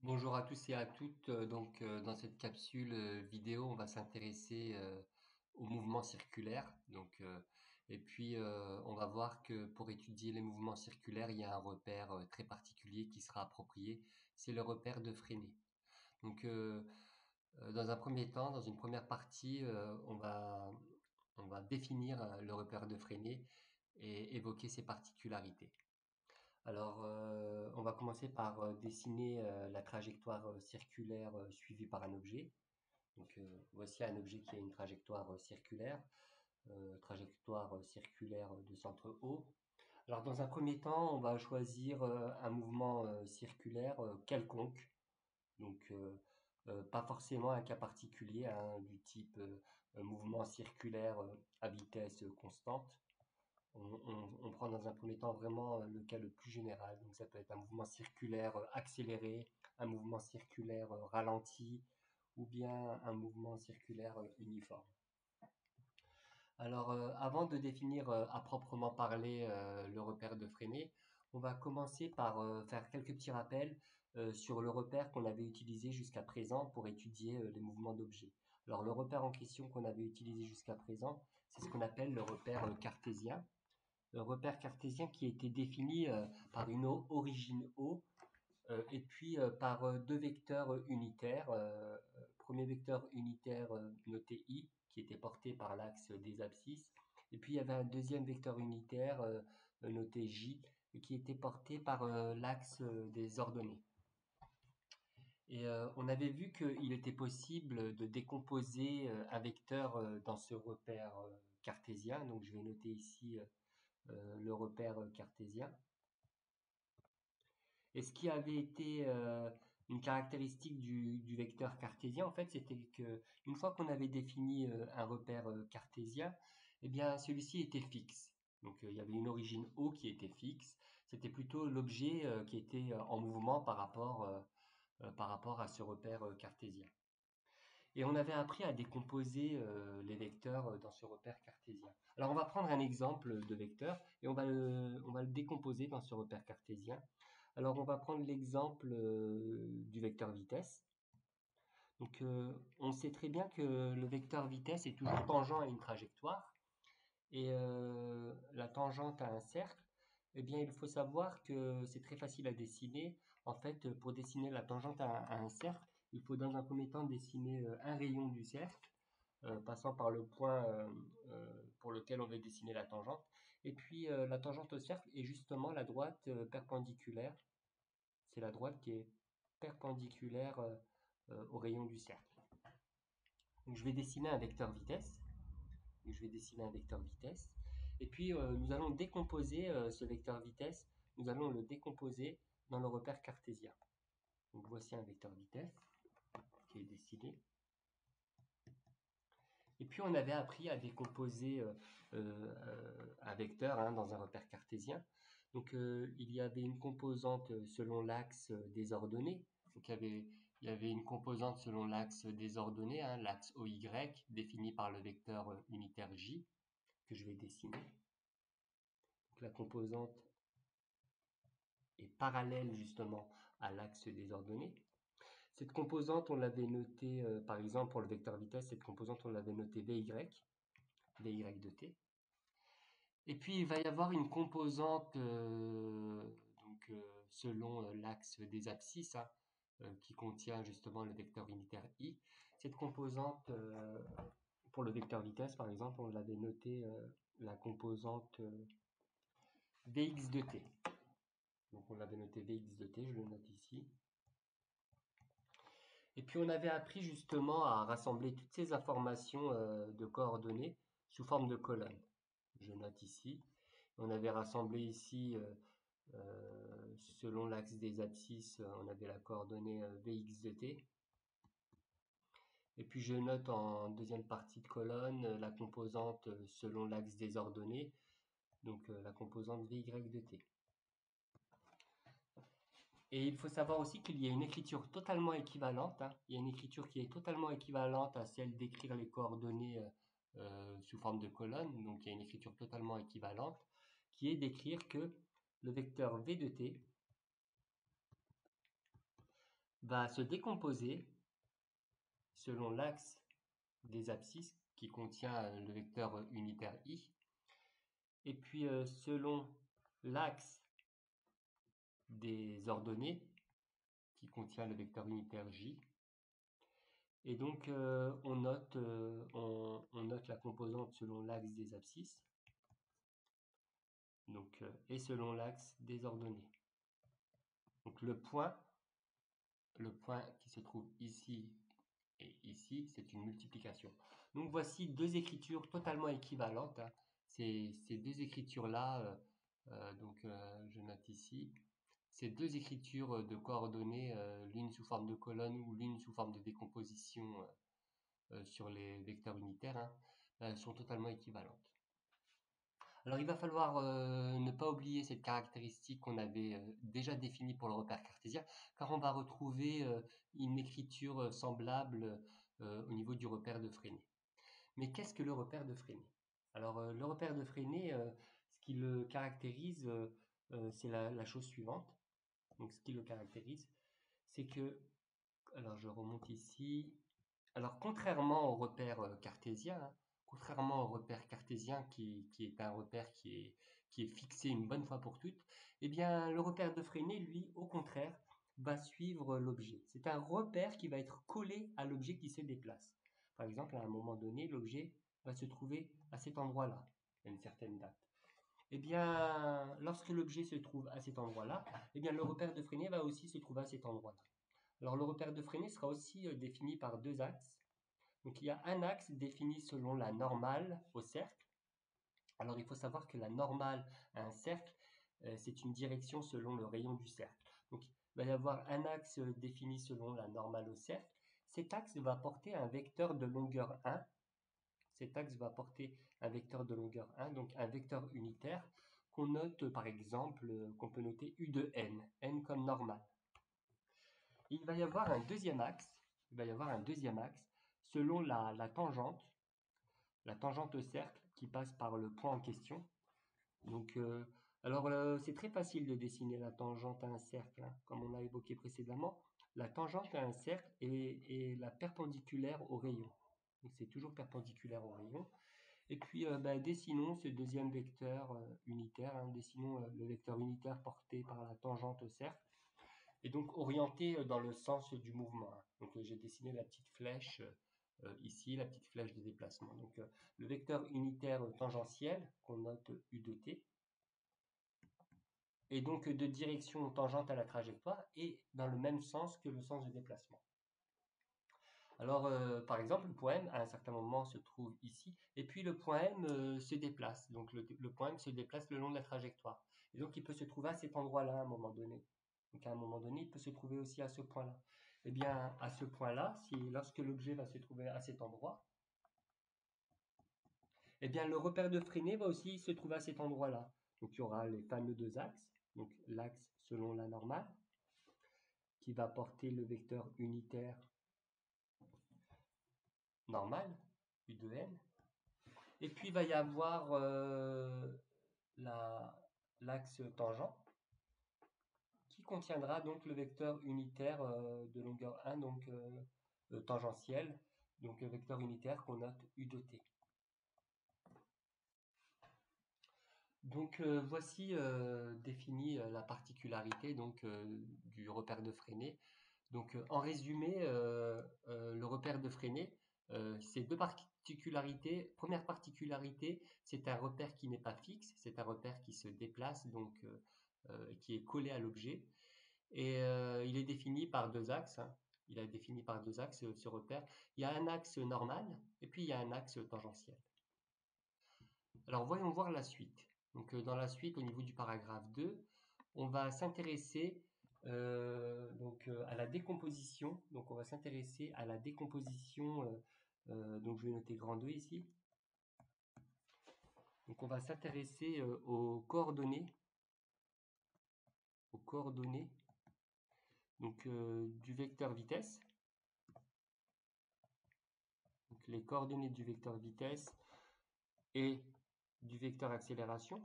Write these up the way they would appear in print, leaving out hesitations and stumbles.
Bonjour à tous et à toutes. Dans cette capsule vidéo, on va s'intéresser au mouvement circulaire. On va voir que pour étudier les mouvements circulaires, il y a un repère très particulier qui sera approprié. C'est le repère de Freinet. Donc, euh, dans un premier temps, dans une première partie, on va définir le repère de Freinet et évoquer ses particularités. On va commencer par dessiner la trajectoire circulaire suivie par un objet. Voici un objet qui a une trajectoire circulaire de centre O. Alors, dans un premier temps, on va choisir un mouvement circulaire quelconque, donc pas forcément un cas particulier, hein, du type mouvement circulaire à vitesse constante. On prend dans un premier temps vraiment le cas le plus général. Donc ça peut être un mouvement circulaire accéléré, un mouvement circulaire ralenti ou bien un mouvement circulaire uniforme. Avant de définir à proprement parler le repère de Freinet, on va commencer par faire quelques petits rappels sur le repère qu'on avait utilisé jusqu'à présent pour étudier les mouvements d'objets. Alors le repère en question qu'on avait utilisé jusqu'à présent, c'est ce qu'on appelle le repère cartésien. Le repère cartésien qui a été défini par une origine O et puis par deux vecteurs unitaires. Premier vecteur unitaire noté I qui était porté par l'axe des abscisses. Et puis il y avait un deuxième vecteur unitaire noté J qui était porté par l'axe des ordonnées. On avait vu qu'il était possible de décomposer un vecteur dans ce repère cartésien. Donc je vais noter ici le repère cartésien. Et ce qui avait été une caractéristique du vecteur cartésien, en fait, c'était que une fois qu'on avait défini un repère cartésien, eh bien, celui-ci était fixe. Il y avait une origine O qui était fixe. C'était plutôt l'objet qui était en mouvement par rapport à ce repère cartésien. Et on avait appris à décomposer les vecteurs dans ce repère cartésien. Alors on va prendre un exemple de vecteur et on va le décomposer dans ce repère cartésien. Alors on va prendre l'exemple du vecteur vitesse. On sait très bien que le vecteur vitesse est toujours tangent à une trajectoire et la tangente à un cercle. Eh bien, il faut savoir que c'est très facile à dessiner. En fait, pour dessiner la tangente à un cercle, il faut dans un premier temps dessiner un rayon du cercle, passant par le point pour lequel on veut dessiner la tangente. Et puis, la tangente au cercle est justement la droite perpendiculaire. C'est la droite qui est perpendiculaire au rayon du cercle. Donc, je vais dessiner un vecteur vitesse. Donc, je vais dessiner un vecteur vitesse. Et puis, nous allons décomposer ce vecteur vitesse. Nous allons le décomposer dans le repère cartésien. Donc, voici un vecteur vitesse qui est dessiné. Et puis, on avait appris à décomposer un vecteur hein, dans un repère cartésien. Il y avait une composante selon l'axe des ordonnées. Il y avait une composante selon l'axe des ordonnées, hein, l'axe OY, défini par le vecteur unitaire J, que je vais dessiner. Donc, la composante est parallèle justement à l'axe des ordonnées. Cette composante, on l'avait notée, par exemple pour le vecteur vitesse, cette composante, on l'avait notée VY de t. Et puis, il va y avoir une composante selon l'axe des abscisses hein, qui contient justement le vecteur unitaire I. Cette composante, pour le vecteur vitesse, par exemple, on l'avait noté la composante Vx de t. Donc, on l'avait noté Vx de t, je le note ici. Et puis, on avait appris justement à rassembler toutes ces informations de coordonnées sous forme de colonnes. Je note ici. On avait rassemblé ici selon l'axe des abscisses, on avait la coordonnée Vx de t. Et puis je note en deuxième partie de colonne la composante selon l'axe des ordonnées, donc la composante Vy de t. Et il faut savoir aussi qu'il y a une écriture totalement équivalente. Hein. Il y a une écriture qui est totalement équivalente à celle d'écrire les coordonnées sous forme de colonne. Donc il y a une écriture totalement équivalente qui est d'écrire que le vecteur V de t va se décomposer selon l'axe des abscisses qui contient le vecteur unitaire i, et puis selon l'axe des ordonnées qui contient le vecteur unitaire j. Et donc on note la composante selon l'axe des abscisses, donc, et selon l'axe des ordonnées. Donc le point qui se trouve ici et ici, c'est une multiplication. Donc voici deux écritures totalement équivalentes, hein. Ces deux écritures-là, je note ici, ces deux écritures de coordonnées, l'une sous forme de colonne ou l'une sous forme de décomposition sur les vecteurs unitaires, hein, sont totalement équivalentes. Alors il va falloir ne pas oublier cette caractéristique qu'on avait déjà définie pour le repère cartésien, car on va retrouver une écriture semblable au niveau du repère de Freinet. Mais qu'est-ce que le repère de Freinet? Alors le repère de Freinet, ce qui le caractérise, c'est la chose suivante. Donc ce qui le caractérise, c'est que, alors je remonte ici, alors contrairement au repère cartésien, qui est un repère qui est fixé une bonne fois pour toutes, eh bien le repère de Freinet, lui, au contraire, va suivre l'objet. C'est un repère qui va être collé à l'objet qui se déplace. Par exemple, à un moment donné, l'objet va se trouver à cet endroit-là, à une certaine date. Eh bien, lorsque l'objet se trouve à cet endroit-là, eh bien le repère de Freinet va aussi se trouver à cet endroit-là. Alors le repère de Freinet sera aussi défini par deux axes. Donc il y a un axe défini selon la normale au cercle. Alors il faut savoir que la normale à un cercle, c'est une direction selon le rayon du cercle. Donc il va y avoir un axe défini selon la normale au cercle. Cet axe va porter un vecteur de longueur 1. Cet axe va porter un vecteur de longueur 1, donc un vecteur unitaire qu'on note par exemple, qu'on peut noter U de n, n comme normal. Il va y avoir un deuxième axe, selon la tangente au cercle qui passe par le point en question. Donc, c'est très facile de dessiner la tangente à un cercle, hein, comme on a évoqué précédemment. La tangente à un cercle est la perpendiculaire au rayon. Donc, c'est toujours perpendiculaire au rayon. Et puis, dessinons ce deuxième vecteur unitaire. Hein, dessinons le vecteur unitaire porté par la tangente au cercle, et donc orienté dans le sens du mouvement. Hein. Donc, j'ai dessiné la petite flèche ici, la petite flèche de déplacement. Donc, le vecteur unitaire tangentiel, qu'on note U de t, et donc de direction tangente à la trajectoire et dans le même sens que le sens de déplacement. Alors, par exemple, le point M, à un certain moment, se trouve ici, et puis le point M se déplace. Donc, le point M se déplace le long de la trajectoire. Et donc, il peut se trouver à cet endroit-là à un moment donné. Donc, à un moment donné, il peut se trouver aussi à ce point-là. Eh bien, à ce point-là, lorsque l'objet va se trouver à cet endroit, eh bien, le repère de Freinet va aussi se trouver à cet endroit-là. Donc, il y aura les fameux deux axes. Donc, l'axe selon la normale, qui va porter le vecteur unitaire normal, U de n. Et puis, il va y avoir l'axe tangent, qui contiendra donc le vecteur unitaire de longueur 1, donc tangentiel, donc le vecteur unitaire qu'on note U de t. Donc voici définie la particularité donc, du repère de Freinet. Donc en résumé, le repère de Freinet, c'est deux particularités. Première particularité, c'est un repère qui n'est pas fixe, c'est un repère qui se déplace, donc qui est collé à l'objet. Et il est défini par deux axes. Hein. Il est défini par deux axes, ce repère. Il y a un axe normal et puis il y a un axe tangentiel. Alors voyons voir la suite. Donc dans la suite, au niveau du paragraphe 2, on va s'intéresser à la décomposition. Donc on va s'intéresser à la décomposition, donc je vais noter grand 2 ici. Donc on va s'intéresser aux coordonnées donc, du vecteur vitesse. Donc les coordonnées du vecteur vitesse et du vecteur accélération.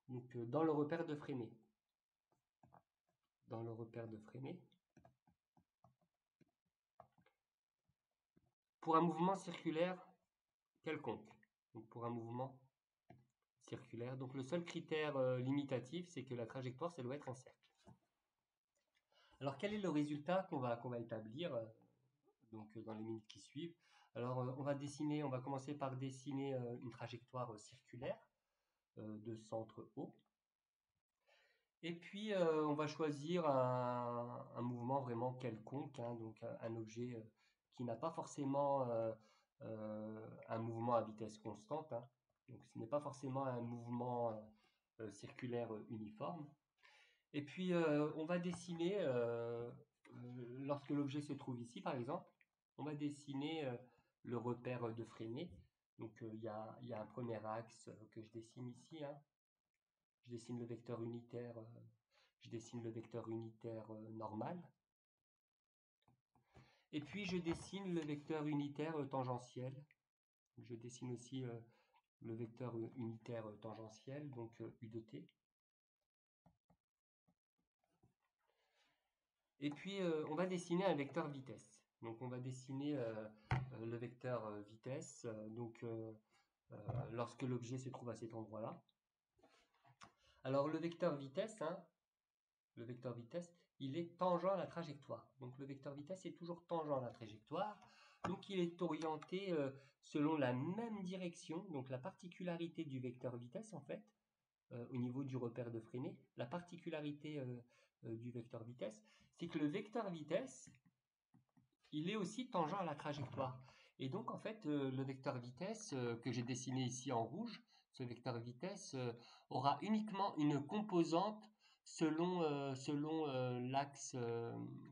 Donc dans le repère de Freinet. dans le repère de Freinet. Pour un mouvement circulaire quelconque. Donc pour un mouvement circulaire. Donc le seul critère limitatif, c'est que la trajectoire, ça doit être un cercle. Alors quel est le résultat qu'on va établir dans les minutes qui suivent? Alors on va commencer par dessiner une trajectoire circulaire de centre O. Et puis on va choisir un mouvement vraiment quelconque, hein, donc un objet qui n'a pas forcément un mouvement à vitesse constante, hein. Donc ce n'est pas forcément un mouvement circulaire uniforme. Et puis on va dessiner, lorsque l'objet se trouve ici par exemple, on va dessiner le repère de Freinet. Donc il y a un premier axe que je dessine ici, hein. Je dessine le vecteur unitaire, normal. Et puis je dessine le vecteur unitaire tangentiel. Je dessine aussi le vecteur unitaire tangentiel, donc U de t. Et puis on va dessiner un vecteur vitesse. Donc on va dessiner le vecteur vitesse, lorsque l'objet se trouve à cet endroit-là. Alors le vecteur vitesse, hein, il est tangent à la trajectoire. Donc le vecteur vitesse est toujours tangent à la trajectoire. Donc il est orienté selon la même direction. Donc la particularité du vecteur vitesse, en fait, au niveau du repère de Freinet, la particularité du vecteur vitesse, c'est que le vecteur vitesse, il est aussi tangent à la trajectoire. Et donc en fait, le vecteur vitesse que j'ai dessiné ici en rouge, ce vecteur vitesse aura uniquement une composante selon l'axe,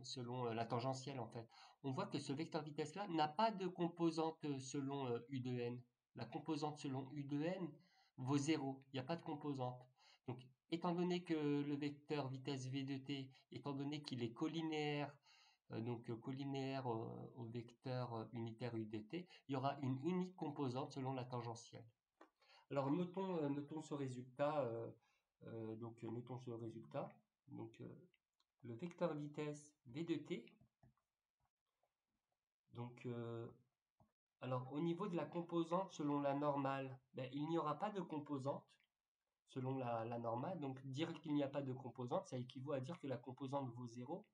selon la tangentielle en fait. On voit que ce vecteur vitesse là n'a pas de composante selon U de n. La composante selon U de n vaut 0, il n'y a pas de composante. Donc étant donné que le vecteur vitesse v de t, étant donné qu'il est collinéaire, collinéaire au vecteur unitaire U de t, il y aura une unique composante selon la tangentielle. Alors notons ce résultat. Notons ce résultat. Donc le vecteur vitesse v de t. Donc alors au niveau de la composante selon la normale, il n'y aura pas de composante selon la normale. Donc dire qu'il n'y a pas de composante, ça équivaut à dire que la composante vaut 0.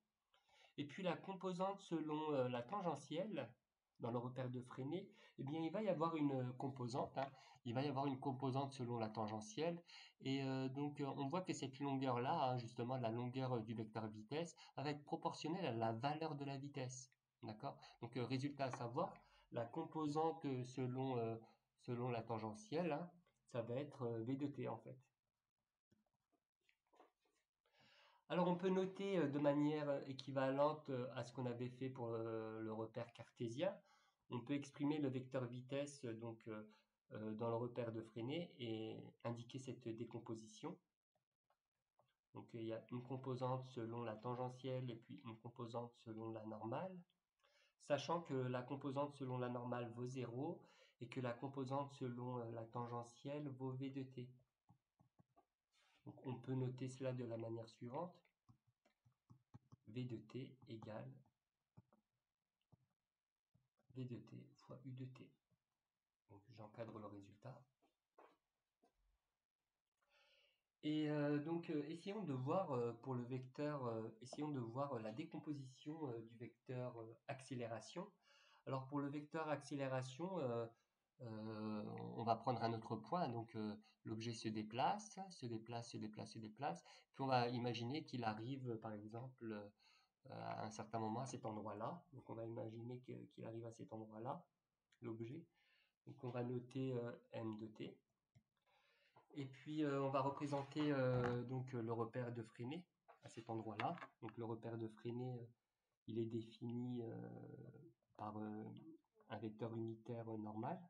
Et puis la composante selon la tangentielle, dans le repère de Freinet, eh bien il va y avoir une composante, hein. Il va y avoir une composante selon la tangentielle. Et on voit que cette longueur-là, hein, justement la longueur du vecteur vitesse, va être proportionnelle à la valeur de la vitesse. D'accord? Donc résultat à savoir, la composante selon la tangentielle, hein, ça va être v de t en fait. Alors on peut noter de manière équivalente à ce qu'on avait fait pour le repère cartésien, on peut exprimer le vecteur vitesse dans le repère de Freinet et indiquer cette décomposition. Donc il y a une composante selon la tangentielle et puis une composante selon la normale, sachant que la composante selon la normale vaut 0 et que la composante selon la tangentielle vaut v de t. Donc on peut noter cela de la manière suivante. V de t égale V de t fois U de t. Donc j'encadre le résultat. Et essayons de voir pour le vecteur, essayons de voir la décomposition du vecteur accélération. Alors pour le vecteur accélération, on va prendre un autre point. Donc l'objet se déplace, se déplace, se déplace, se déplace. Puis on va imaginer qu'il arrive par exemple à un certain moment à cet endroit-là. Donc on va imaginer qu'il arrive à cet endroit-là, l'objet. Donc on va noter m de t. Et puis on va représenter le repère de Freinet à cet endroit-là. Donc le repère de Freinet, il est défini par un vecteur unitaire normal,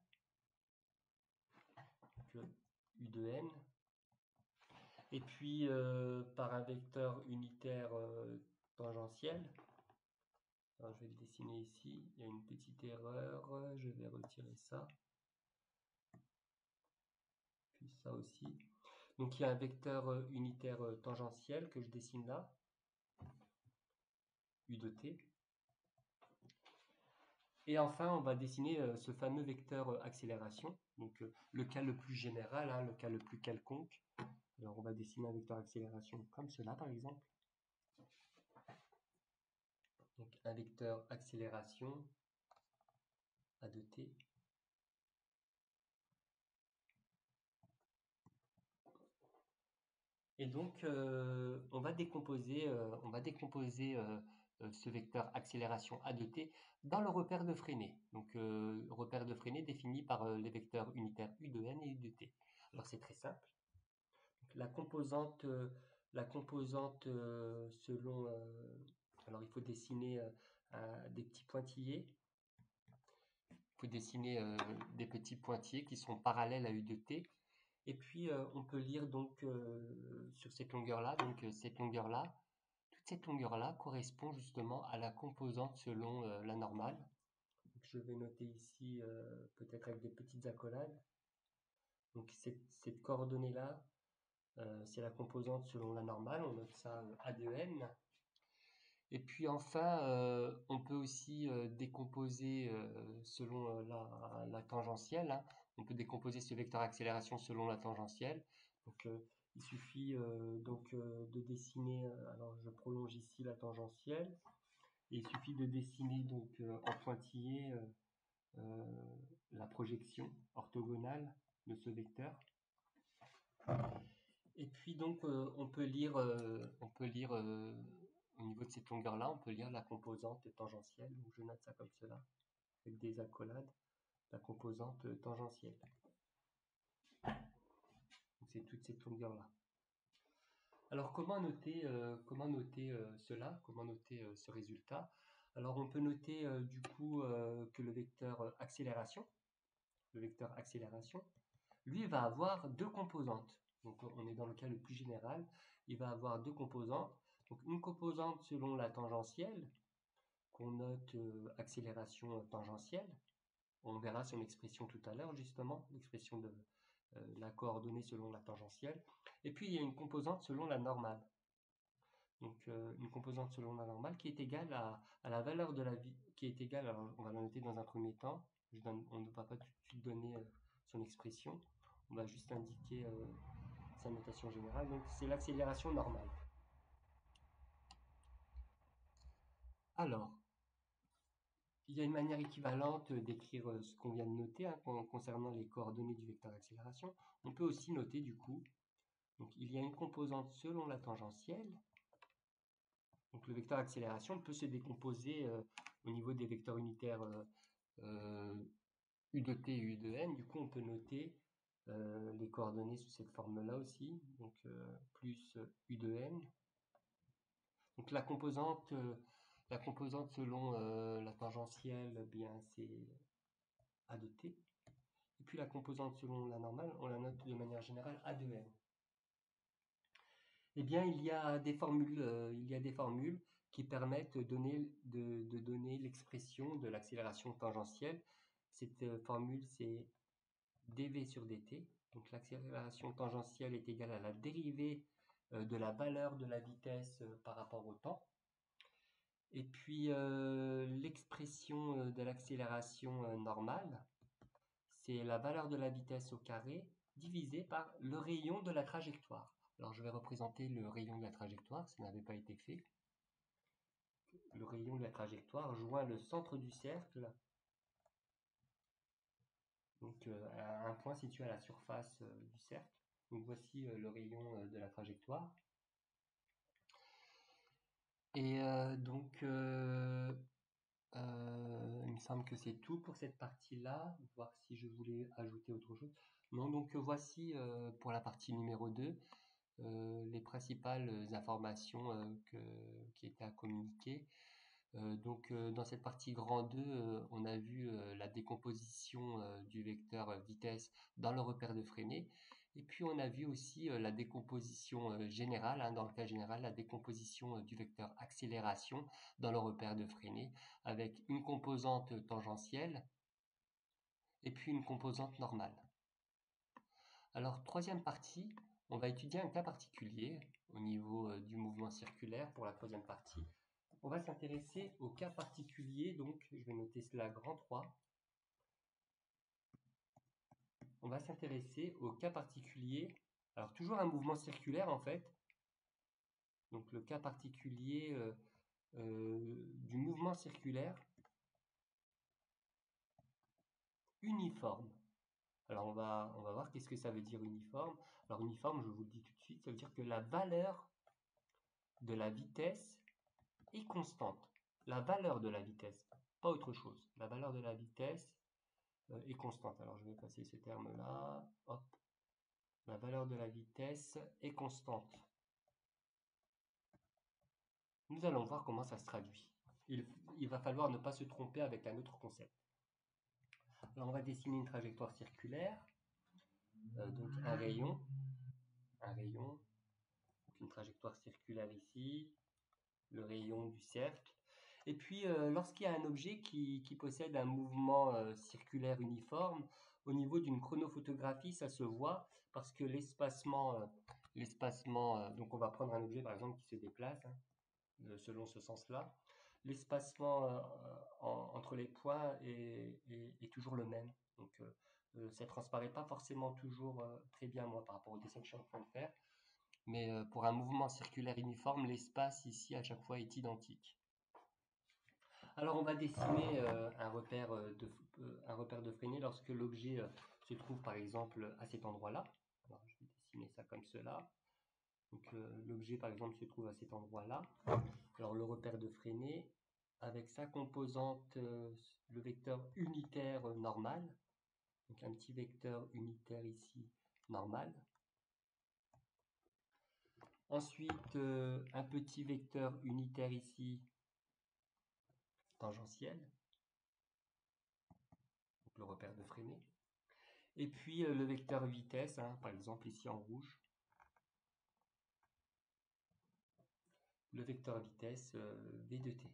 donc U de n. Et puis par un vecteur unitaire tangentiel. Alors, je vais le dessiner ici, il y a une petite erreur, je vais retirer ça. Puis ça aussi. Donc il y a un vecteur unitaire tangentiel que je dessine là. U de t. Et enfin, on va dessiner ce fameux vecteur accélération, donc le cas le plus général, hein, le cas le plus quelconque. Alors on va dessiner un vecteur accélération comme cela par exemple. Donc un vecteur accélération A de t. Et donc on va décomposer ce vecteur accélération A de t dans le repère de Freinet. Donc repère de Freinet défini par les vecteurs unitaires U de n et U de t. Alors c'est très simple. Donc, la composante selon... alors il faut dessiner des petits pointillés. Il faut dessiner des petits pointillés qui sont parallèles à U de t. Et puis on peut lire donc sur cette longueur-là, toute cette longueur-là correspond justement à la composante selon la normale. Donc, je vais noter ici peut-être avec des petites accolades. Donc cette coordonnée-là, c'est la composante selon la normale, on note ça A de n. Et puis enfin, on peut aussi décomposer selon la tangentielle, hein. On peut décomposer ce vecteur accélération selon la tangentielle. Donc il suffit de dessiner, alors je prolonge ici la tangentielle, et il suffit de dessiner donc en pointillé la projection orthogonale de ce vecteur. Et puis donc on peut lire au niveau de cette longueur-là, on peut lire la composante tangentielle. Donc je note ça comme cela, avec des accolades, la composante tangentielle. C'est toute cette longueur-là. Alors comment noter cela? Comment noter ce résultat? Alors on peut noter du coup que le vecteur accélération, lui va avoir deux composantes. Donc on est dans le cas le plus général, il va avoir deux composantes. Donc une composante selon la tangentielle, qu'on note accélération tangentielle. On verra son expression tout à l'heure justement, l'expression de la coordonnée selon la tangentielle. Et puis il y a une composante selon la normale. Donc une composante selon la normale qui est égale à la valeur de la vie, qui est égale, alors on va la noter dans un premier temps, on ne va pas tout de suite donner son expression, on va juste indiquer sa notation générale, donc c'est l'accélération normale. Alors, il y a une manière équivalente d'écrire ce qu'on vient de noter hein, concernant les coordonnées du vecteur d'accélération. On peut aussi noter du coup, donc il y a une composante selon la tangentielle. Donc le vecteur d'accélération peut se décomposer au niveau des vecteurs unitaires U de t et U de n. Du coup, on peut noter les coordonnées sous cette forme-là aussi. Donc plus U de n. Donc la composante selon la tangentielle, eh bien c'est A de t. Et puis la composante selon la normale, on la note de manière générale A de n. Eh bien, il y a des formules qui permettent de donner l'expression de l'accélération tangentielle. Cette formule, c'est dv sur dt. Donc l'accélération tangentielle est égale à la dérivée de la valeur de la vitesse par rapport au temps. Et puis l'expression de l'accélération normale, c'est la valeur de la vitesse au carré divisé par le rayon de la trajectoire. Alors je vais représenter le rayon de la trajectoire, ça n'avait pas été fait. Le rayon de la trajectoire joint le centre du cercle, donc à un point situé à la surface du cercle. Donc voici le rayon de la trajectoire. Et donc il me semble que c'est tout pour cette partie-là. Voir si je voulais ajouter autre chose. Non, donc voici pour la partie numéro 2 les principales informations qui étaient à communiquer. Donc dans cette partie grand 2, on a vu la décomposition du vecteur vitesse dans le repère de Freinet. Et puis on a vu aussi la décomposition générale, hein, dans le cas général, la décomposition du vecteur accélération dans le repère de Freinet, avec une composante tangentielle et puis une composante normale. Alors troisième partie, on va étudier un cas particulier au niveau du mouvement circulaire pour la troisième partie. on va s'intéresser au cas particulier, donc je vais noter cela grand 3. On va s'intéresser au cas particulier, alors toujours un mouvement circulaire en fait, donc le cas particulier du mouvement circulaire uniforme. Alors on va voir qu'est-ce que ça veut dire uniforme. Alors uniforme, je vous le dis tout de suite, ça veut dire que la valeur de la vitesse est constante. La valeur de la vitesse, pas autre chose. La valeur de la vitesse est constante. Alors je vais passer ce terme-là. Hop. La valeur de la vitesse est constante. Nous allons voir comment ça se traduit. Il va falloir ne pas se tromper avec un autre concept. Alors on va dessiner une trajectoire circulaire. Donc un rayon, une trajectoire circulaire ici, le rayon du cercle. Et puis lorsqu'il y a un objet qui possède un mouvement circulaire uniforme, au niveau d'une chronophotographie, ça se voit parce que l'espacement, donc on va prendre un objet par exemple qui se déplace, selon ce sens-là, l'espacement entre les points est toujours le même. Donc ça ne transparaît pas forcément toujours très bien moi par rapport au dessin que je suis en train de faire. Mais pour un mouvement circulaire uniforme, l'espace ici à chaque fois est identique. Alors on va dessiner un repère de freinée lorsque l'objet se trouve par exemple à cet endroit-là. Alors je vais dessiner ça comme cela. Donc l'objet par exemple se trouve à cet endroit-là. Alors le repère de freinée avec sa composante, le vecteur unitaire normal. Donc un petit vecteur unitaire ici normal. Ensuite, un petit vecteur unitaire ici, tangentiel, donc le repère de freinée. Et puis le vecteur vitesse, par exemple ici en rouge. Le vecteur vitesse v de t.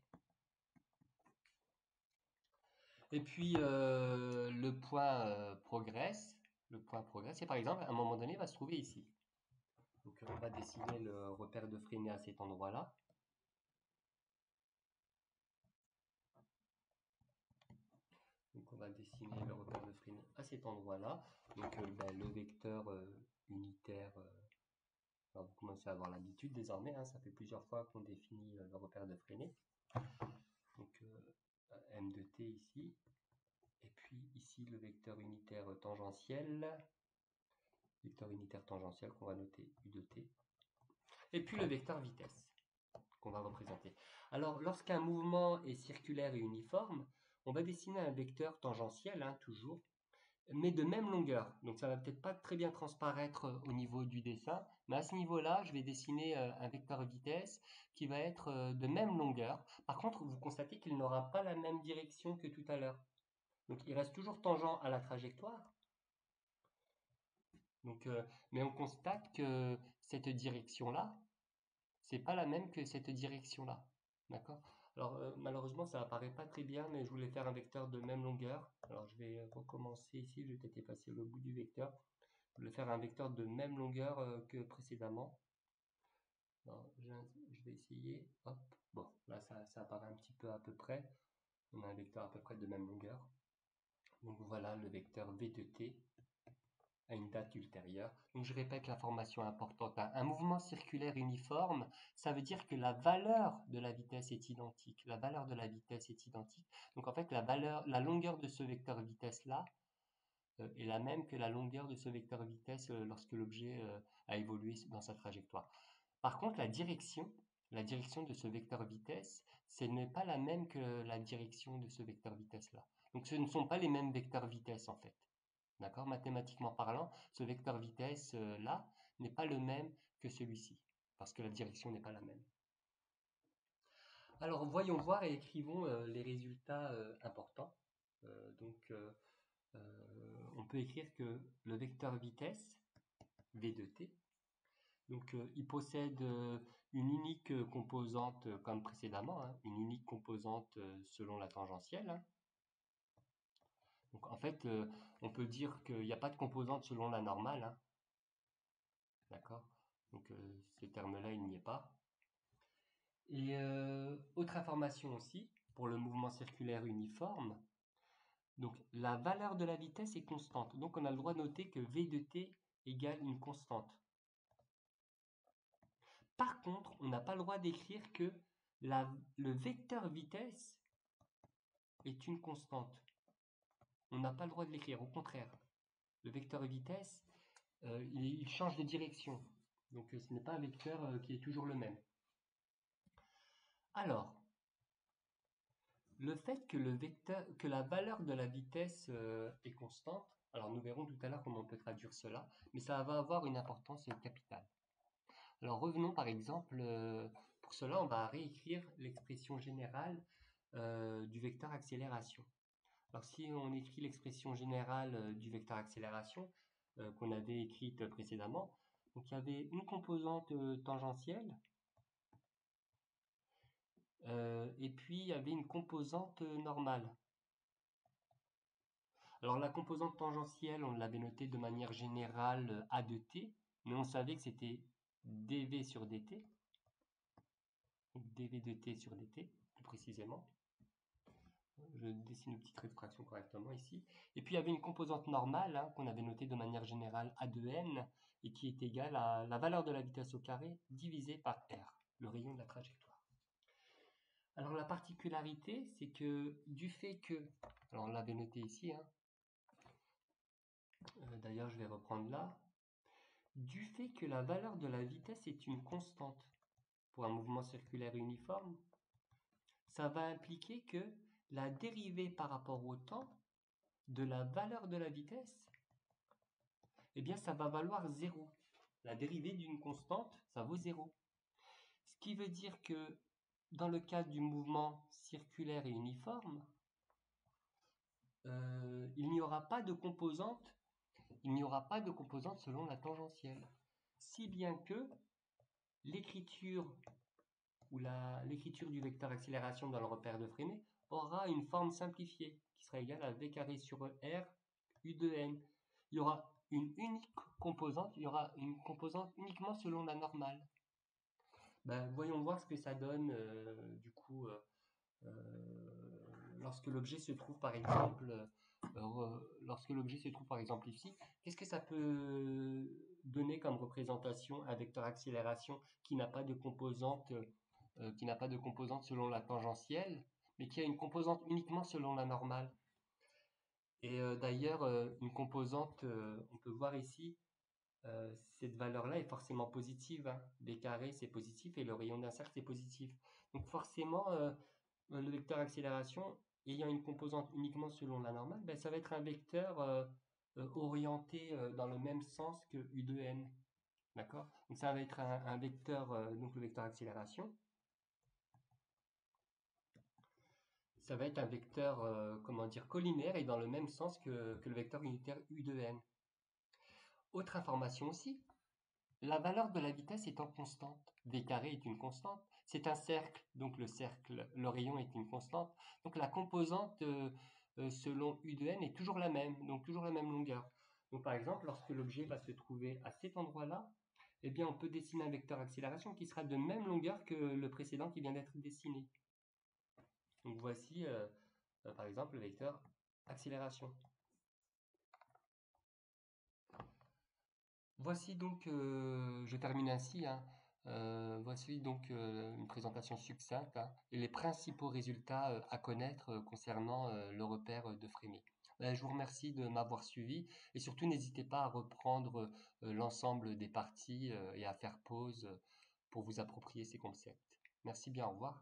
Et puis le point progresse. Le point progresse, et par exemple, à un moment donné, va se trouver ici. Donc on va dessiner le repère de freinée à cet endroit-là. Donc on va dessiner le repère de freinée à cet endroit-là. Donc le vecteur unitaire, alors vous commencez à avoir l'habitude désormais, ça fait plusieurs fois qu'on définit le repère de freinée. Donc m de t ici. Et puis ici le vecteur unitaire tangentiel. Vecteur unitaire tangentiel qu'on va noter u de t. Et puis le vecteur vitesse qu'on va représenter. Alors lorsqu'un mouvement est circulaire et uniforme, on va dessiner un vecteur tangentiel, toujours, mais de même longueur. Donc ça va peut-être pas très bien transparaître au niveau du dessin, mais à ce niveau-là, je vais dessiner un vecteur vitesse qui va être de même longueur. Par contre, vous constatez qu'il n'aura pas la même direction que tout à l'heure. Donc il reste toujours tangent à la trajectoire. Donc, mais on constate que cette direction-là, c'est pas la même que cette direction-là. D'accord? Alors malheureusement ça apparaît pas très bien, mais je voulais faire un vecteur de même longueur. Alors je vais recommencer ici, je vais peut-être effacer le bout du vecteur. Je voulais faire un vecteur de même longueur que précédemment. Alors, je vais essayer. Hop. Bon, là ça apparaît un petit peu à peu près. On a un vecteur à peu près de même longueur. Donc voilà le vecteur v de t à une date ultérieure. Donc je répète l'information importante. Un mouvement circulaire uniforme, ça veut dire que la valeur de la vitesse est identique. La valeur de la vitesse est identique. Donc en fait, la longueur de ce vecteur vitesse-là est la même que la longueur de ce vecteur vitesse lorsque l'objet a évolué dans sa trajectoire. Par contre, la direction de ce vecteur vitesse, ce n'est pas la même que la direction de ce vecteur vitesse-là. Donc ce ne sont pas les mêmes vecteurs vitesse en fait. D'accord? Mathématiquement parlant, ce vecteur vitesse là n'est pas le même que celui-ci, parce que la direction n'est pas la même. Alors voyons voir et écrivons les résultats importants. Donc on peut écrire que le vecteur vitesse, v de t, donc il possède une unique composante comme précédemment, une unique composante selon la tangentielle. Donc en fait, on peut dire qu'il n'y a pas de composante selon la normale. D'accord? Donc ce terme-là, il n'y est pas. Et autre information aussi, pour le mouvement circulaire uniforme, donc la valeur de la vitesse est constante. Donc on a le droit de noter que v de t égale une constante. Par contre, on n'a pas le droit d'écrire que le vecteur vitesse est une constante. On n'a pas le droit de l'écrire, au contraire. Le vecteur vitesse, il change de direction. Donc ce n'est pas un vecteur qui est toujours le même. Alors, le fait que la valeur de la vitesse est constante, alors nous verrons tout à l'heure comment on peut traduire cela, mais ça va avoir une importance capitale. Alors revenons par exemple, pour cela on va réécrire l'expression générale du vecteur accélération. Alors si on écrit l'expression générale du vecteur accélération qu'on avait écrite précédemment, donc il y avait une composante tangentielle, et puis il y avait une composante normale. Alors la composante tangentielle, on l'avait notée de manière générale A de t, mais on savait que c'était dv sur dt, donc dv de t sur dt, plus précisément. Je dessine une petite réfraction correctement ici. Et puis il y avait une composante normale qu'on avait notée de manière générale A de n, et qui est égale à la valeur de la vitesse au carré divisée par r, le rayon de la trajectoire. Alors la particularité, c'est que du fait que, alors on l'avait noté ici, d'ailleurs je vais reprendre là, du fait que la valeur de la vitesse est une constante pour un mouvement circulaire uniforme, ça va impliquer que la dérivée par rapport au temps de la valeur de la vitesse, eh bien ça va valoir 0. La dérivée d'une constante, ça vaut 0. Ce qui veut dire que dans le cas du mouvement circulaire et uniforme, il n'y aura pas de composante selon la tangentielle. Si bien que l'écriture l'écriture du vecteur accélération dans le repère de Freinet aura une forme simplifiée qui sera égale à v carré sur r u de n. Il y aura une composante uniquement selon la normale. Voyons voir ce que ça donne du coup lorsque l'objet se trouve par exemple ici. Qu'est-ce que ça peut donner comme représentation un vecteur accélération qui n'a pas de composante selon la tangentielle, mais qui a une composante uniquement selon la normale. Et d'ailleurs, une composante, on peut voir ici, cette valeur-là est forcément positive. B carré, c'est positif, et le rayon d'un cercle, c'est positif. Donc forcément, le vecteur accélération, ayant une composante uniquement selon la normale, ça va être un vecteur orienté dans le même sens que U de n. D'accord? Donc ça va être un vecteur, donc le vecteur accélération. Ça va être un vecteur, collinaire et dans le même sens que le vecteur unitaire U de n. Autre information aussi, la valeur de la vitesse étant constante, v carré est une constante, c'est un cercle, donc le rayon est une constante, donc la composante selon U de n est toujours la même, donc toujours la même longueur. Donc par exemple, lorsque l'objet va se trouver à cet endroit-là, eh bien on peut dessiner un vecteur accélération qui sera de même longueur que le précédent qui vient d'être dessiné. Donc voici par exemple le vecteur accélération. Voici donc, je termine ainsi, voici donc une présentation succincte et les principaux résultats à connaître concernant le repère de Freinet. Je vous remercie de m'avoir suivi et surtout n'hésitez pas à reprendre l'ensemble des parties et à faire pause pour vous approprier ces concepts. Merci bien, au revoir.